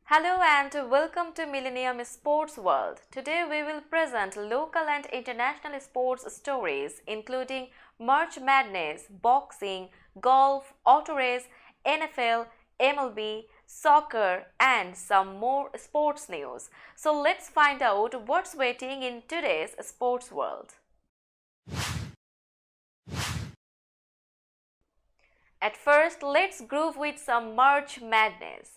Hello and welcome to Millennium Sports World. Today we will present local and international sports stories including March Madness, boxing, golf, auto race, NFL, MLB, soccer and some more sports news. So let's find out what's waiting in today's sports world. At first, let's groove with some March Madness.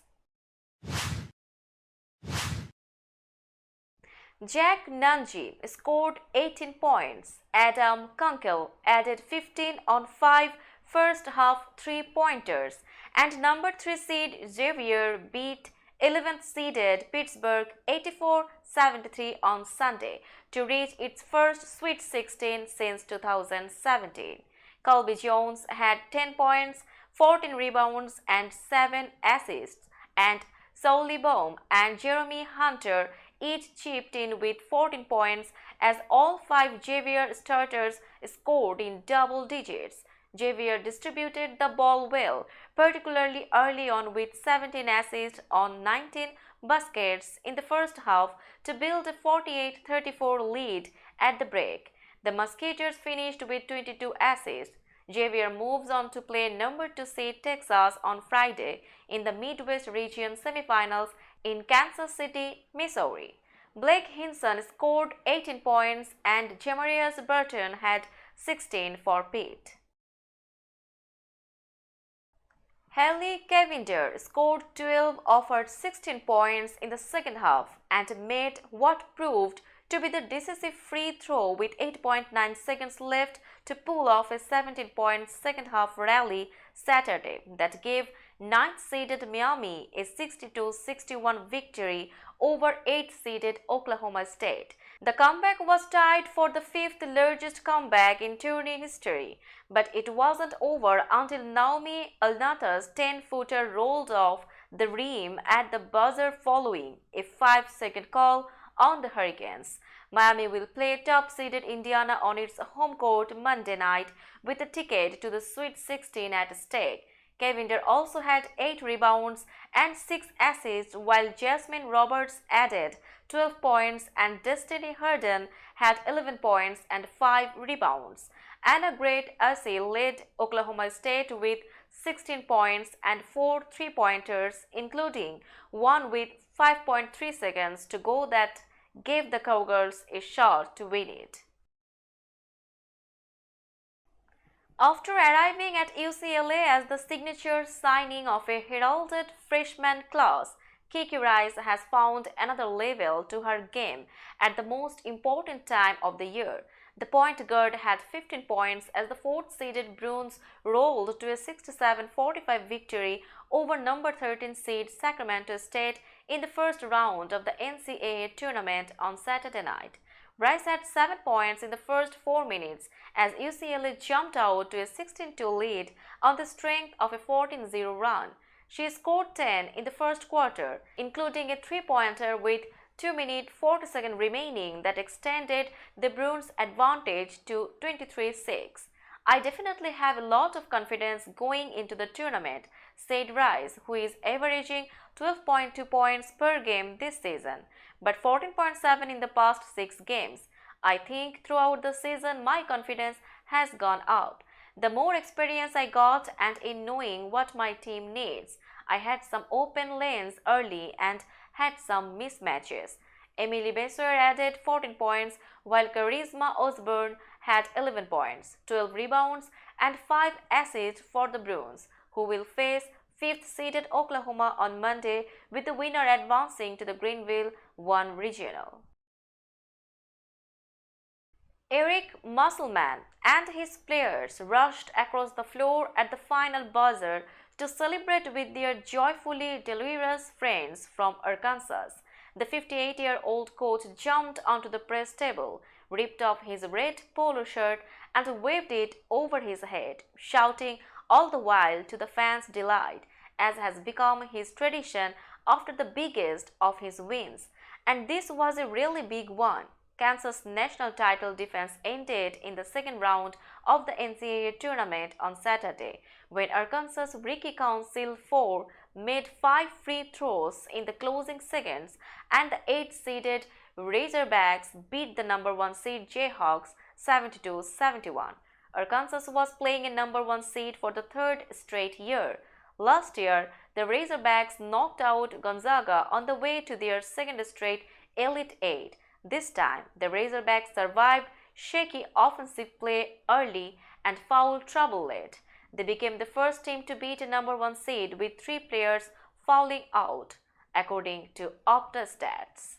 Jack Nunji scored 18 points. Adam Kunkel added 15 on 5 first half three-pointers. And number 3 seed Xavier beat 11th seeded Pittsburgh 84-73 on Sunday to reach its first Sweet 16 since 2017. Colby Jones had 10 points, 14 rebounds and 7 assists, and Solly Baum and Jeremy Hunter each chipped in with 14 points as all 5 Xavier starters scored in double digits. Xavier distributed the ball well, particularly early on with 17 assists on 19 baskets in the first half to build a 48-34 lead at the break. The Musketeers finished with 22 assists. Xavier moves on to play number 2 seed Texas on Friday in the Midwest Region semifinals in Kansas City, Missouri. Blake Hinson scored 18 points and Jamarius Burton had 16 for Pitt. Haley Cavinder scored 12 of her 16 points in the second half and made what proved to be the decisive free throw with 8.9 seconds left to pull off a 17-point second-half rally Saturday that gave 9th-seeded Miami a 62-61 victory over 8th-seeded Oklahoma State. The comeback was tied for the 5th largest comeback in tourney history, but it wasn't over until Naomi Alnata's 10-footer rolled off the rim at the buzzer following a 5-second call on the Hurricanes. Miami will play top-seeded Indiana on its home court Monday night with a ticket to the Sweet 16 at stake. Cavinder also had 8 rebounds and 6 assists while Jasmine Roberts added 12 points and Destiny Herndon had 11 points and 5 rebounds. Anna Great-Assey led Oklahoma State with 16 points and 4 three-pointers, including one with 5.3 seconds to go that gave the Cowgirls a shot to win it. After arriving at UCLA as the signature signing of a heralded freshman class, Kiki Rice has found another level to her game at the most important time of the year. The point guard had 15 points as the 4th-seeded Bruins rolled to a 67-45 victory over number 13 seed Sacramento State in the first round of the NCAA tournament on Saturday night. Rice had 7 points in the first 4 minutes as UCLA jumped out to a 16-2 lead on the strength of a 14-0 run. She scored 10 in the first quarter, including a 3-pointer with 2 minutes 40 seconds remaining that extended the Bruins' advantage to 23-6. I definitely have a lot of confidence going into the tournament, said Rice, who is averaging 12.2 points per game this season, but 14.7 in the past 6 games. I think throughout the season my confidence has gone up. The more experience I got and in knowing what my team needs, I had some open lanes early and had some mismatches. Emily Besser added 14 points while Charisma Osborne had 11 points, 12 rebounds and 5 assists for the Bruins, who will face 5th-seeded Oklahoma on Monday with the winner advancing to the Greenville 1 Regional. Eric Musselman and his players rushed across the floor at the final buzzer to celebrate with their joyfully delirious friends from Arkansas. The 58-year-old coach jumped onto the press table, ripped off his red polo shirt and waved it over his head, shouting all the while to the fans' delight, as has become his tradition after the biggest of his wins. And this was a really big one. Kansas' national title defense ended in the second round of the NCAA tournament on Saturday, when Arkansas' Ricky Council 4 made 5 free throws in the closing seconds, and the 8th-seeded Razorbacks beat the number 1 seed Jayhawks 72-71. Arkansas was playing a number 1 seed for the third straight year. Last year, the Razorbacks knocked out Gonzaga on the way to their second straight Elite Eight. This time, the Razorbacks survived shaky offensive play early and foul trouble late. They became the first team to beat a number 1 seed with 3 players fouling out, according to OptaStats.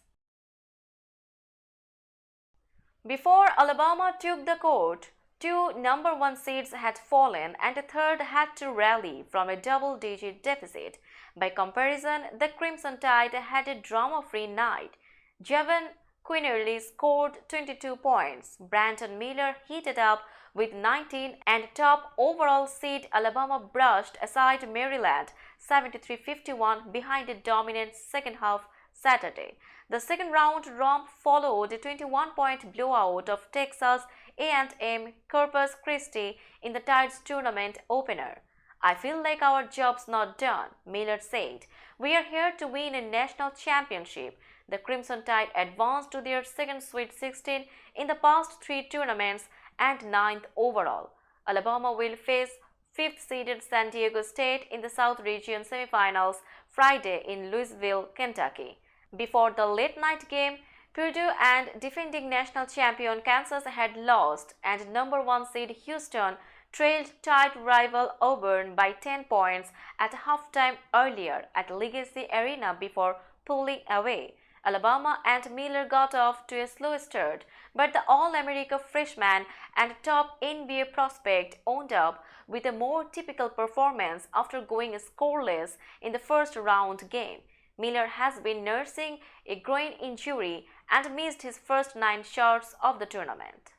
Before Alabama took the court, 2 number 1 seeds had fallen and a third had to rally from a double-digit deficit. By comparison, the Crimson Tide had a drama-free night. Javon Quinerly scored 22 points. Brandon Miller heated up with 19, and top overall seed Alabama brushed aside Maryland 73-51 behind a dominant second half Saturday. The second round romp followed a 21-point blowout of Texas A&M Corpus Christi in the Tide's tournament opener. "I feel like our job's not done," Miller said. "We are here to win a national championship." The Crimson Tide advanced to their second Sweet 16 in the past 3 tournaments and 9th overall. Alabama will face 5th-seeded San Diego State in the South Region semifinals Friday in Louisville, Kentucky. Before the late-night game, Purdue and defending national champion Kansas had lost, and number 1 seed Houston trailed Tide rival Auburn by 10 points at halftime earlier at Legacy Arena before pulling away. Alabama and Miller got off to a slow start, but the All-America freshman and top NBA prospect owned up with a more typical performance after going scoreless in the first round game. Miller has been nursing a groin injury and missed his first 9 shots of the tournament.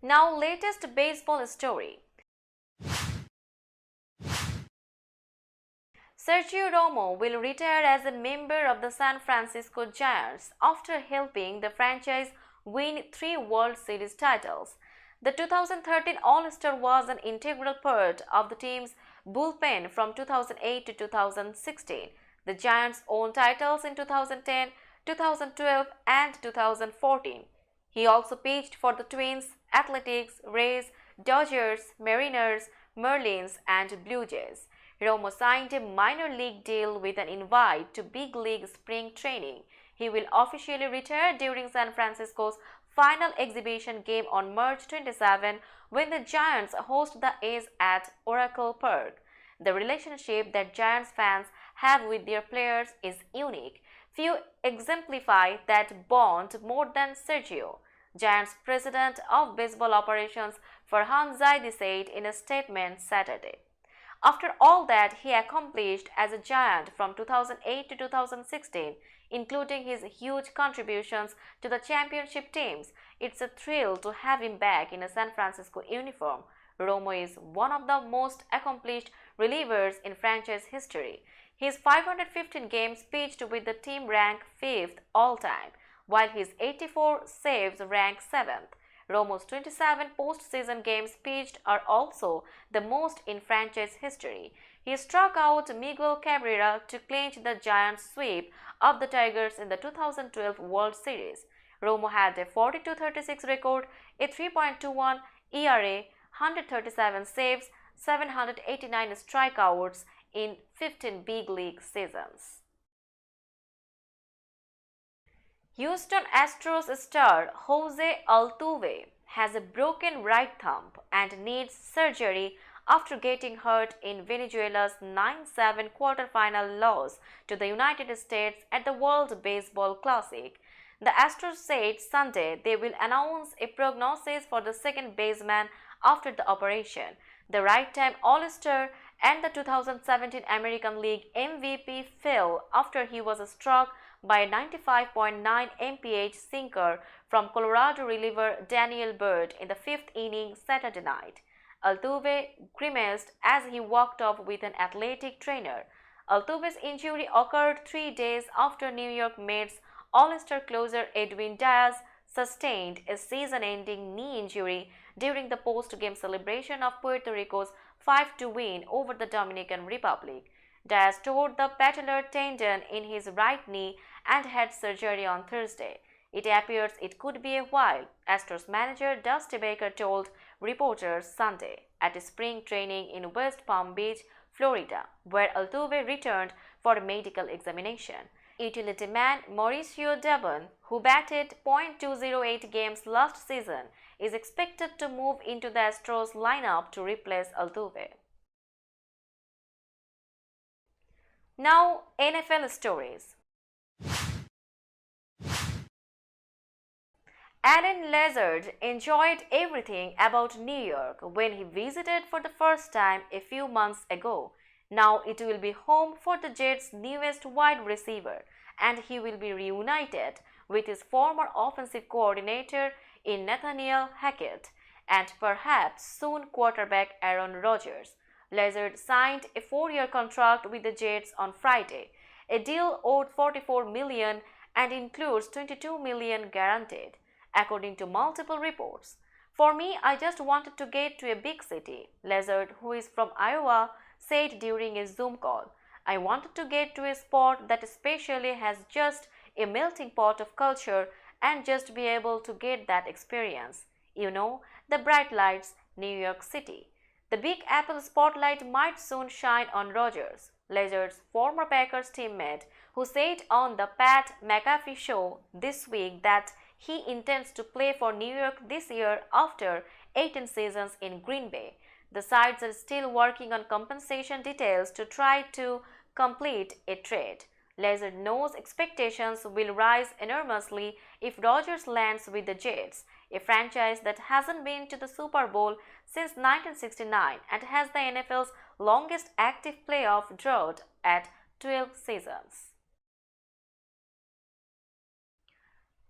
Now, latest baseball story. Sergio Romo will retire as a member of the San Francisco Giants after helping the franchise win 3 World Series titles. The 2013 All-Star was an integral part of the team's bullpen from 2008 to 2016. The Giants won titles in 2010, 2012 and 2014. He also pitched for the Twins, Athletics, Rays, Dodgers, Mariners, Marlins and Blue Jays. Romo signed a minor league deal with an invite to big league spring training. He will officially retire during San Francisco's final exhibition game on March 27 when the Giants host the A's at Oracle Park. The relationship that Giants fans have with their players is unique. Few exemplify that bond more than Sergio. Giants president of baseball operations Farhan Zaidi said in a statement Saturday. After all that he accomplished as a Giant from 2008 to 2016, including his huge contributions to the championship teams, it's a thrill to have him back in a San Francisco uniform. Romo is one of the most accomplished relievers in franchise history. His 515 games pitched with the team rank 5th all-time, while his 84 saves rank 7th. Romo's 27 postseason games pitched are also the most in franchise history. He struck out Miguel Cabrera to clinch the Giants' sweep of the Tigers in the 2012 World Series. Romo had a 42-36 record, a 3.21 ERA, 137 saves, 789 strikeouts in 15 big league seasons. Houston Astros star Jose Altuve has a broken right thumb and needs surgery after getting hurt in Venezuela's 9-7 quarterfinal loss to the United States at the World Baseball Classic. The Astros said Sunday they will announce a prognosis for the second baseman after the operation. The right-time All-Star and the 2017 American League MVP fell after he was struck by a 95.9 mph sinker from Colorado reliever Daniel Byrd in the 5th inning Saturday night. Altuve grimaced as he walked off with an athletic trainer. Altuve's injury occurred 3 days after New York Mets All-Star closer Edwin Diaz sustained a season-ending knee injury during the post-game celebration of Puerto Rico's 5-2 win over the Dominican Republic. Diaz tore the patellar tendon in his right knee and had surgery on Thursday. It appears it could be a while, Astros manager Dusty Baker told reporters Sunday at spring training in West Palm Beach, Florida, where Altuve returned for a medical examination. Utility man Mauricio Dubon, who batted .208 games last season, is expected to move into the Astros lineup to replace Altuve. Now, NFL stories. Alan Lazard enjoyed everything about New York when he visited for the first time a few months ago. Now it will be home for the Jets' newest wide receiver, and he will be reunited with his former offensive coordinator in Nathaniel Hackett and perhaps soon quarterback Aaron Rodgers. Lazard signed a 4-year contract with the Jets on Friday, a deal owed $44 million and includes $22 million guaranteed, according to multiple reports. For me, I just wanted to get to a big city, Lazard, who is from Iowa, said during a Zoom call. I wanted to get to a spot that especially has just a melting pot of culture and just be able to get that experience. You know, the bright lights, New York City. The Big Apple spotlight might soon shine on Rodgers, Lazard's former Packers teammate, who said on the Pat McAfee show this week that he intends to play for New York this year after 18 seasons in Green Bay. The sides are still working on compensation details to try to complete a trade. Lazard knows expectations will rise enormously if Rodgers lands with the Jets, a franchise that hasn't been to the Super Bowl since 1969 and has the NFL's longest active playoff drought at 12 seasons.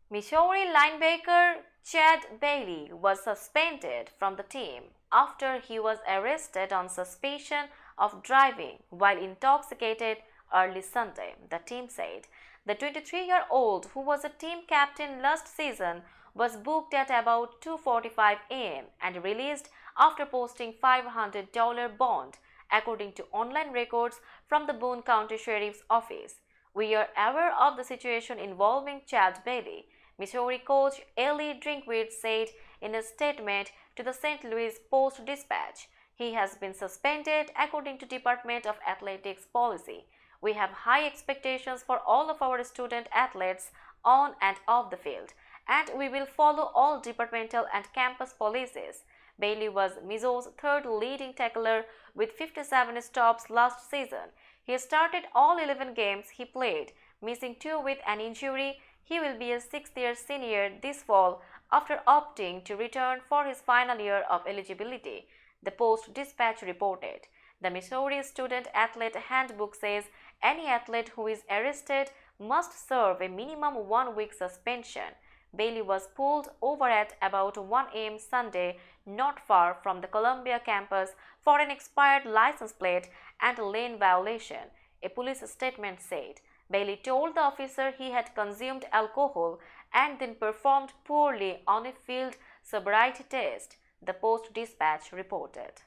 Missouri linebacker Chad Bailey was suspended from the team after he was arrested on suspicion of driving while intoxicated early Sunday, the team said. The 23-year-old, who was a team captain last season, was booked at about 2:45 a.m. and released after posting $500 bond, according to online records from the Boone County Sheriff's Office. We are aware of the situation involving Chad Bailey, Missouri coach Ellie Drinkwitz said in a statement to the St. Louis Post-Dispatch. He has been suspended according to Department of Athletics policy. We have high expectations for all of our student athletes on and off the field, and we will follow all departmental and campus policies. Bailey was Misso's third leading tackler with 57 stops last season. He started all 11 games he played, missing 2 with an injury. He will be a 6th-year senior this fall after opting to return for his final year of eligibility, the Post-Dispatch reported. The Missouri Student Athlete Handbook says any athlete who is arrested must serve a minimum 1-week suspension. Bailey was pulled over at about 1 a.m. Sunday, not far from the Columbia campus, for an expired license plate and lane violation, a police statement said. Bailey told the officer he had consumed alcohol and then performed poorly on a field sobriety test, the Post-Dispatch reported.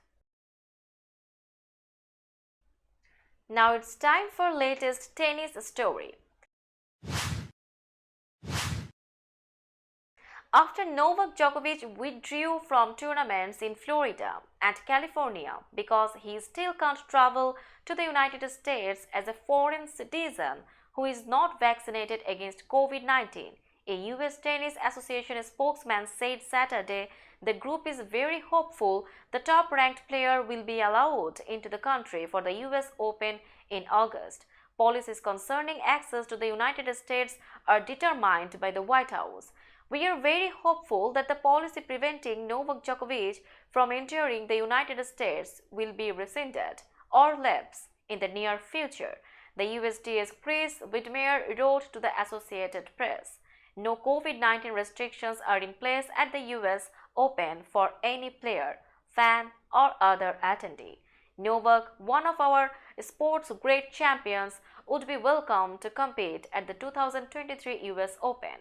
Now it's time for latest tennis story. After Novak Djokovic withdrew from tournaments in Florida and California because he still can't travel to the United States as a foreign citizen who is not vaccinated against COVID-19, a U.S. Tennis Association spokesman said Saturday the group is very hopeful the top-ranked player will be allowed into the country for the U.S. Open in August. Policies concerning access to the United States are determined by the White House. We are very hopeful that the policy preventing Novak Djokovic from entering the United States will be rescinded or lapse in the near future, the USDA's Chris Whitmer wrote to the Associated Press. No COVID-19 restrictions are in place at the US Open for any player, fan or other attendee. Novak, one of our sport's great champions, would be welcome to compete at the 2023 US Open.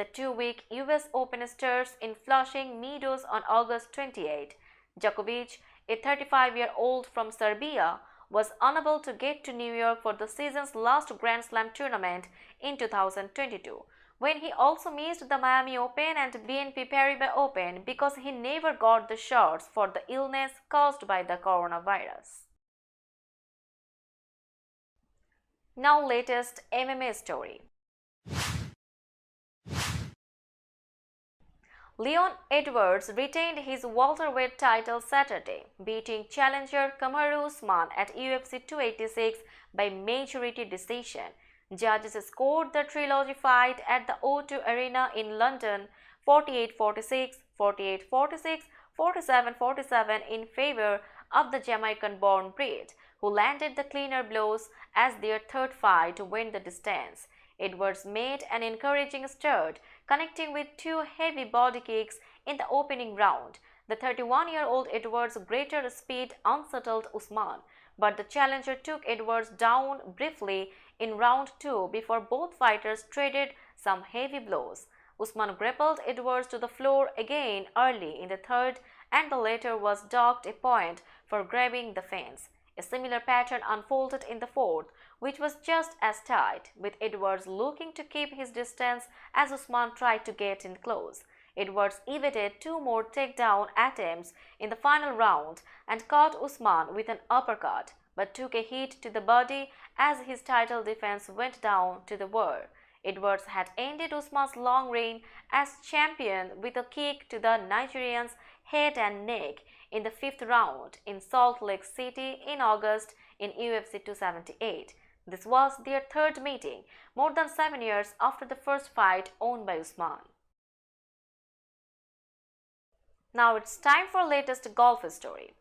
The two-week US Open starts in Flushing Meadows on August 28. Djokovic, a 35-year-old from Serbia, was unable to get to New York for the season's last Grand Slam tournament in 2022, when he also missed the Miami Open and BNP Paribas Open because he never got the shots for the illness caused by the coronavirus. Now latest MMA story. Leon Edwards retained his welterweight title Saturday, beating challenger Kamaru Usman at UFC 286 by majority decision. Judges scored the trilogy fight at the O2 Arena in London 48-46, 48-46, 47-47 in favor of the Jamaican-born Brit, who landed the cleaner blows as their third fight to win the distance. Edwards made an encouraging start, connecting with two heavy body kicks in the opening round. The 31-year-old Edwards' greater speed unsettled Usman, but the challenger took Edwards down briefly in round 2 before both fighters traded some heavy blows. Usman grappled Edwards to the floor again early in the third, and the latter was docked a point for grabbing the fence. A similar pattern unfolded in the fourth, which was just as tight, with Edwards looking to keep his distance as Usman tried to get in close. Edwards evaded two more takedown attempts in the final round and caught Usman with an uppercut, but took a hit to the body as his title defense went down to the wire. Edwards had ended Usman's long reign as champion with a kick to the Nigerian's head and neck in the fifth round in Salt Lake City in August in UFC 278. This was their third meeting, more than 7 years after the first fight owned by Usman. Now it's time for latest golf story.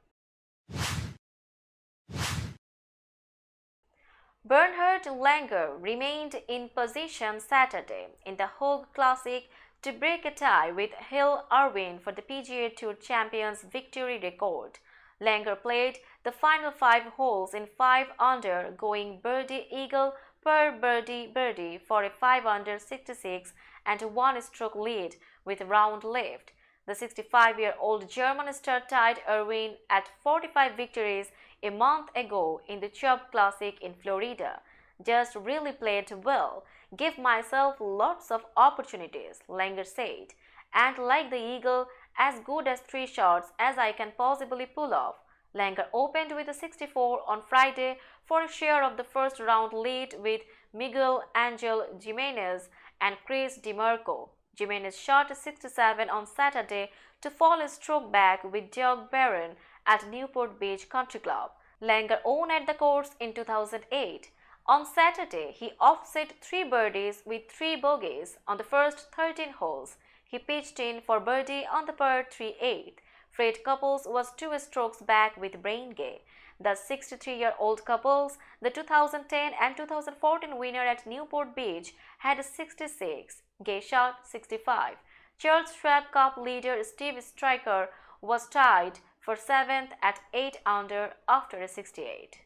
Bernhard Langer remained in position Saturday in the Hogue Classic to break a tie with Hill Irwin for the PGA Tour Champions victory record. Langer played the final 5 holes in 5 under, going birdie-eagle per birdie-birdie for a 5 under 66 and 1 stroke lead with a round left. The 65-year-old German star tied Irwin at 45 victories a month ago in the Chubb Classic in Florida. Just really played well. Give myself lots of opportunities, Langer said, and like the eagle, as good as 3 shots as I can possibly pull off. Langer opened with a 64 on Friday for a share of the first round lead with Miguel Angel Jimenez and Chris DiMarco. Jimenez shot a 67 on Saturday to fall a stroke back with Doug Barron at Newport Beach Country Club. Langer won at the course in 2008. On Saturday, he offset 3 birdies with 3 bogeys on the first 13 holes. He pitched in for birdie on the par 3/8. Fred Couples was 2 strokes back with Brain Gay. The 63-year-old Couples, the 2010 and 2014 winner at Newport Beach, had a 66. Gay shot 65. Charles Schwab Cup leader Steve Stricker was tied for 7th at 8 under after a 68.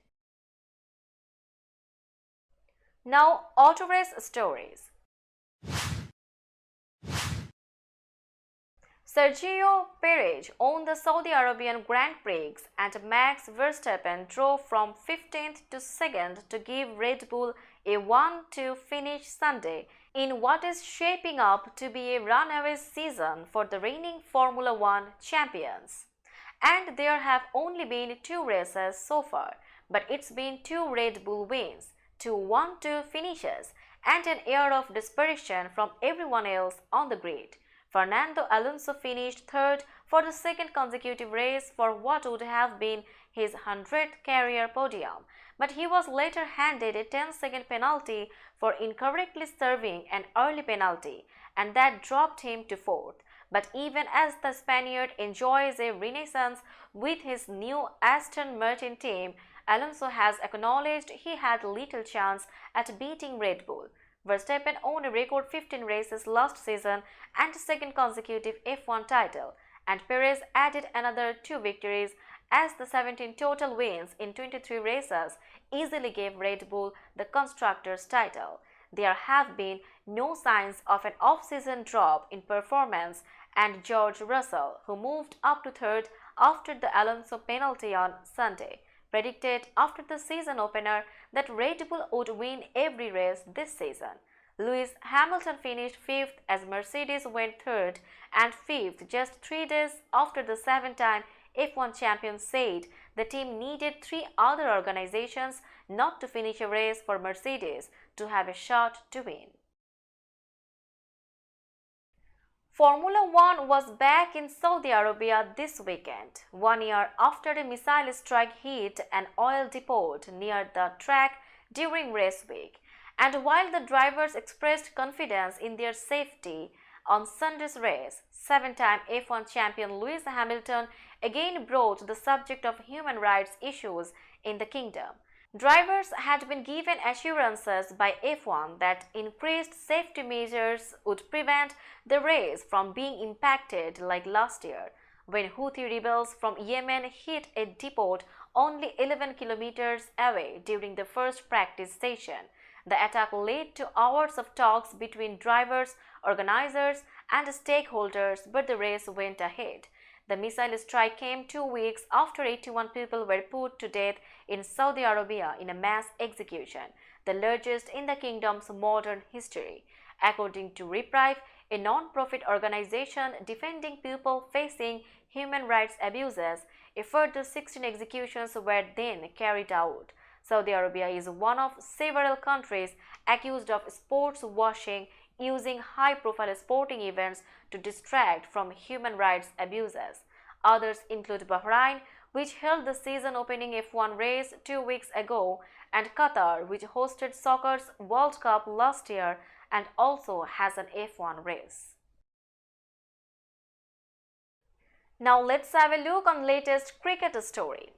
Now, auto race stories. Sergio Perez won the Saudi Arabian Grand Prix and Max Verstappen drove from 15th to 2nd to give Red Bull a 1-2 finish Sunday in what is shaping up to be a runaway season for the reigning Formula One champions. And there have only been 2 races so far, but it's been 2 Red Bull wins, 2 1-2 finishes, and an air of desperation from everyone else on the grid. Fernando Alonso finished 3rd for the 2nd consecutive race for what would have been his 100th career podium, but he was later handed a 10-second penalty for incorrectly serving an early penalty, and that dropped him to 4th. But even as the Spaniard enjoys a renaissance with his new Aston Martin team, Alonso has acknowledged he had little chance at beating Red Bull. Verstappen won a record 15 races last season and 2nd consecutive F1 title, and Perez added another 2 victories as the 17 total wins in 23 races easily gave Red Bull the constructors' title. There have been no signs of an off-season drop in performance, and George Russell, who moved up to third after the Alonso penalty on Sunday, predicted after the season opener that Red Bull would win every race this season. Lewis Hamilton finished fifth as Mercedes went third and fifth just 3 days after the seven-time F1 champion said the team needed three other organizations not to finish a race for Mercedes to have a shot to win. Formula One was back in Saudi Arabia this weekend, 1 year after a missile strike hit an oil depot near the track during race week. And while the drivers expressed confidence in their safety on Sunday's race, seven-time F1 champion Lewis Hamilton again broached the subject of human rights issues in the kingdom. Drivers had been given assurances by F1 that increased safety measures would prevent the race from being impacted like last year, when Houthi rebels from Yemen hit a depot only 11 kilometers away during the first practice session. The attack led to hours of talks between drivers, organizers, and stakeholders, but the race went ahead. The missile strike came 2 weeks after 81 people were put to death in Saudi Arabia in a mass execution, the largest in the kingdom's modern history. According to Reprieve, a non-profit organization defending people facing human rights abuses, a further 16 executions were then carried out. Saudi Arabia is one of several countries accused of sports washing, using high-profile sporting events to distract from human rights abuses. Others include Bahrain, which held the season-opening F1 race 2 weeks ago, and Qatar, which hosted soccer's World Cup last year and also has an F1 race. Now let's have a look on latest cricket story.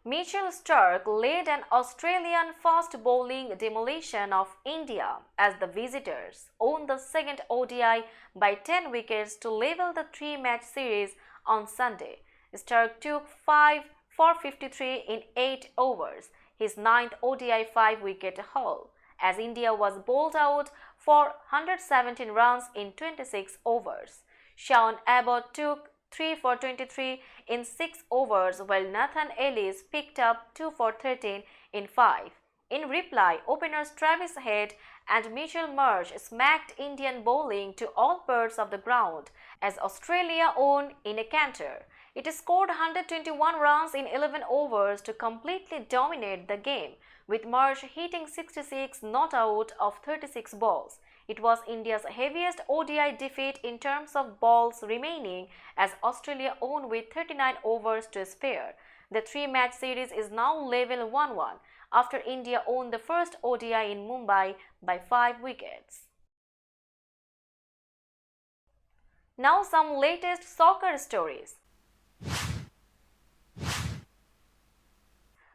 Mitchell Starc led an Australian fast bowling demolition of India as the visitors won the second ODI by 10 wickets to level the three-match series on Sunday. Starc took 5 for 53 in 8 overs, his ninth ODI 5-wicket haul, as India was bowled out for 117 runs in 26 overs. Sean Abbott took 3 for 23 in 6 overs, while Nathan Ellis picked up 2 for 13 in 5. In reply, openers Travis Head and Mitchell Marsh smacked Indian bowling to all parts of the ground as Australia won in a canter. It scored 121 runs in 11 overs to completely dominate the game, with Marsh hitting 66 not out of 36 balls. It was India's heaviest ODI defeat in terms of balls remaining, as Australia won with 39 overs to spare. The three-match series is now level 1-1 after India won the first ODI in Mumbai by 5 wickets. Now some latest soccer stories.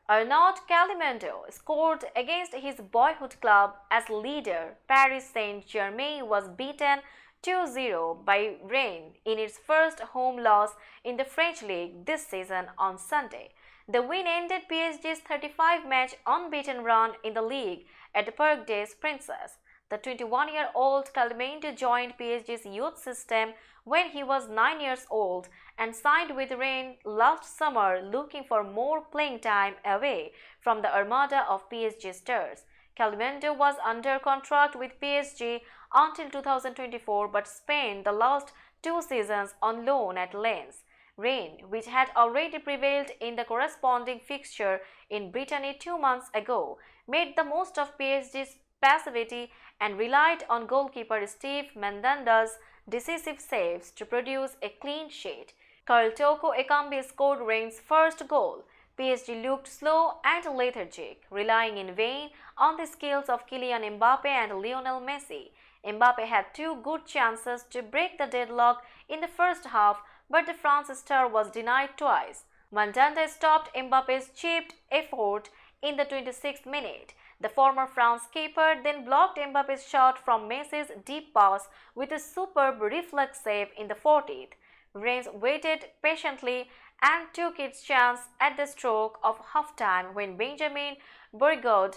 Arnaud Calimundo scored against his boyhood club as leader Paris Saint-Germain was beaten 2-0 by Rennes in its first home loss in the French league this season on Sunday. The win ended PSG's 35-match unbeaten run in the league at the Parc des Princes. The 21-year-old Calimundo joined PSG's youth system when he was 9 years old and signed with Rennes last summer, looking for more playing time away from the armada of PSG stars. Calimundo was under contract with PSG until 2024 but spent the last 2 seasons on loan at Lens. Rennes, which had already prevailed in the corresponding fixture in Brittany 2 months ago, made the most of PSG's passivity and relied on goalkeeper Steve Mandanda's decisive saves to produce a clean sheet. Karl Toko Ekambi scored Rennes' first goal. PSG looked slow and lethargic, relying in vain on the skills of Kylian Mbappe and Lionel Messi. Mbappe had 2 good chances to break the deadlock in the first half, but the France star was denied twice. Mandanda stopped Mbappe's chipped effort in the 26th minute. The former France keeper then blocked Mbappe's shot from Messi's deep pass with a superb reflex save in the 40th. Rennes waited patiently and took its chance at the stroke of half-time when Benjamin Bourigeaud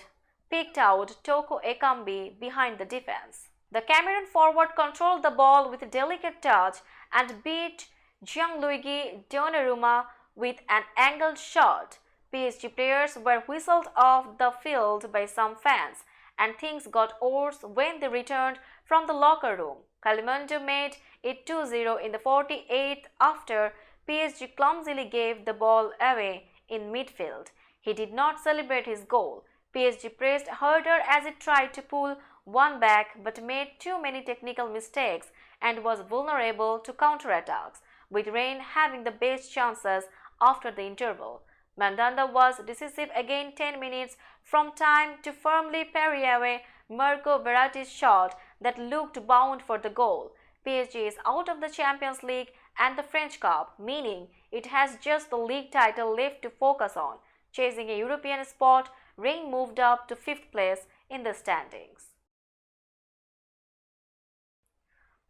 picked out Toko Ekambi behind the defense. The Cameroon forward controlled the ball with a delicate touch and beat Gianluigi Donnarumma with an angled shot. PSG players were whistled off the field by some fans, and things got worse when they returned from the locker room. Kalimundo made it 2-0 in the 48th after PSG clumsily gave the ball away in midfield. He did not celebrate his goal. PSG pressed harder as it tried to pull one back but made too many technical mistakes and was vulnerable to counterattacks, with Rennes having the best chances after the interval. Mandanda was decisive again 10 minutes from time to firmly parry away Marco Verratti's shot that looked bound for the goal. PSG is out of the Champions League and the French Cup, meaning it has just the league title left to focus on. Chasing a European spot, Rennes moved up to 5th place in the standings.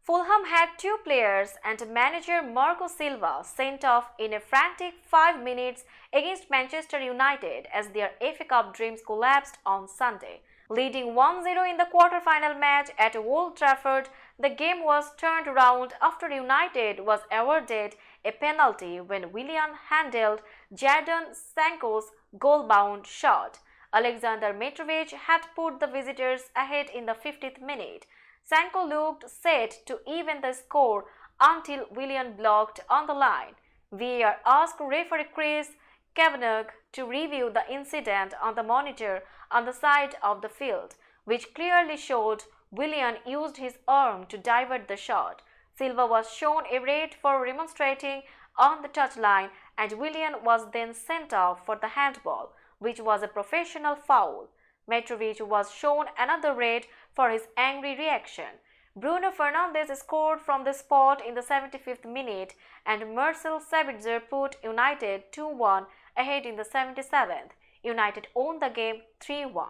Fulham had two players and manager Marco Silva sent off in a frantic 5 minutes against Manchester United as their FA Cup dreams collapsed on Sunday. Leading 1-0 in the quarter-final match at Old Trafford, the game was turned around after United was awarded a penalty when Willian handled Jadon Sancho's goal-bound shot. Alexander Mitrovic had put the visitors ahead in the 50th minute. Sancho looked set to even the score until Willian blocked on the line. VAR asked referee Chris Kavanagh to review the incident on the monitor on the side of the field, which clearly showed Willian used his arm to divert the shot. Silva was shown a red for remonstrating on the touchline, and Willian was then sent off for the handball, which was a professional foul. Mitrovic was shown another red for his angry reaction. Bruno Fernandes scored from the spot in the 75th minute, and Marcel Sabitzer put United 2-1 ahead in the 77th. United won the game 3-1.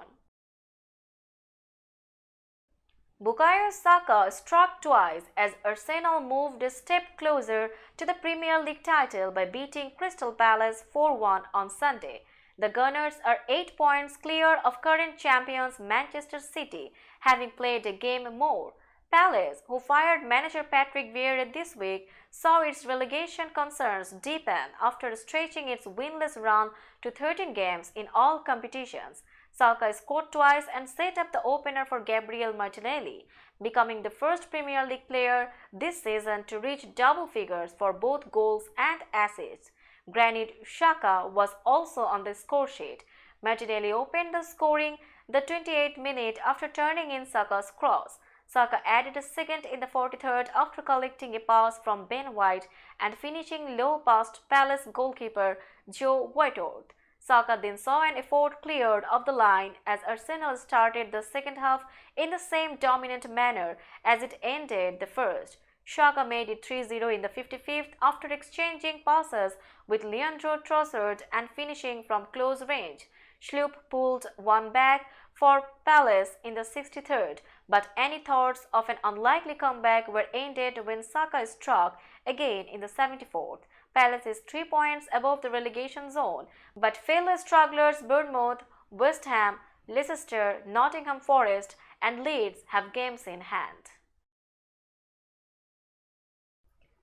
Bukayo Saka struck twice as Arsenal moved a step closer to the Premier League title by beating Crystal Palace 4-1 on Sunday. The Gunners are 8 points clear of current champions Manchester City, having played a game more. Palace, who fired manager Patrick Vieira this week, saw its relegation concerns deepen after stretching its winless run to 13 games in all competitions. Saka scored twice and set up the opener for Gabriel Martinelli, becoming the first Premier League player this season to reach double figures for both goals and assists. Granit Xhaka was also on the score sheet. Martinelli opened the scoring the 28th minute after turning in Saka's cross. Saka added a second in the 43rd after collecting a pass from Ben White and finishing low past Palace goalkeeper Joe Whitworth. Saka then saw an effort cleared of the line as Arsenal started the second half in the same dominant manner as it ended the first. Xhaka made it 3-0 in the 55th after exchanging passes with Leandro Trossard and finishing from close range. Schlupp pulled one back for Palace in the 63rd, but any thoughts of an unlikely comeback were ended when Saka struck again in the 74th. Palace is 3 points above the relegation zone, but fellow strugglers Bournemouth, West Ham, Leicester, Nottingham Forest and Leeds have games in hand.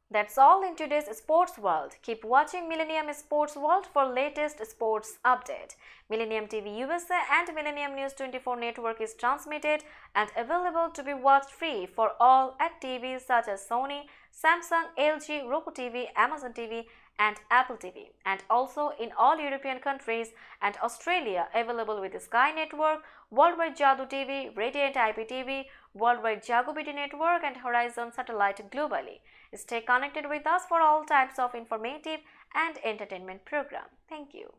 That's all in today's sports world. Keep watching Millennium Sports World for latest sports update. Millennium TV USA and Millennium News 24 network is transmitted and available to be watched free for all at TVs such as Sony, Samsung, LG, Roku TV, Amazon TV and Apple TV, and also in all European countries and Australia available with Sky Network, Worldwide Jadoo TV, Radiant IPTV, Worldwide Jago BT Network and Horizon Satellite globally. Stay connected with us for all types of informative and entertainment program. Thank you.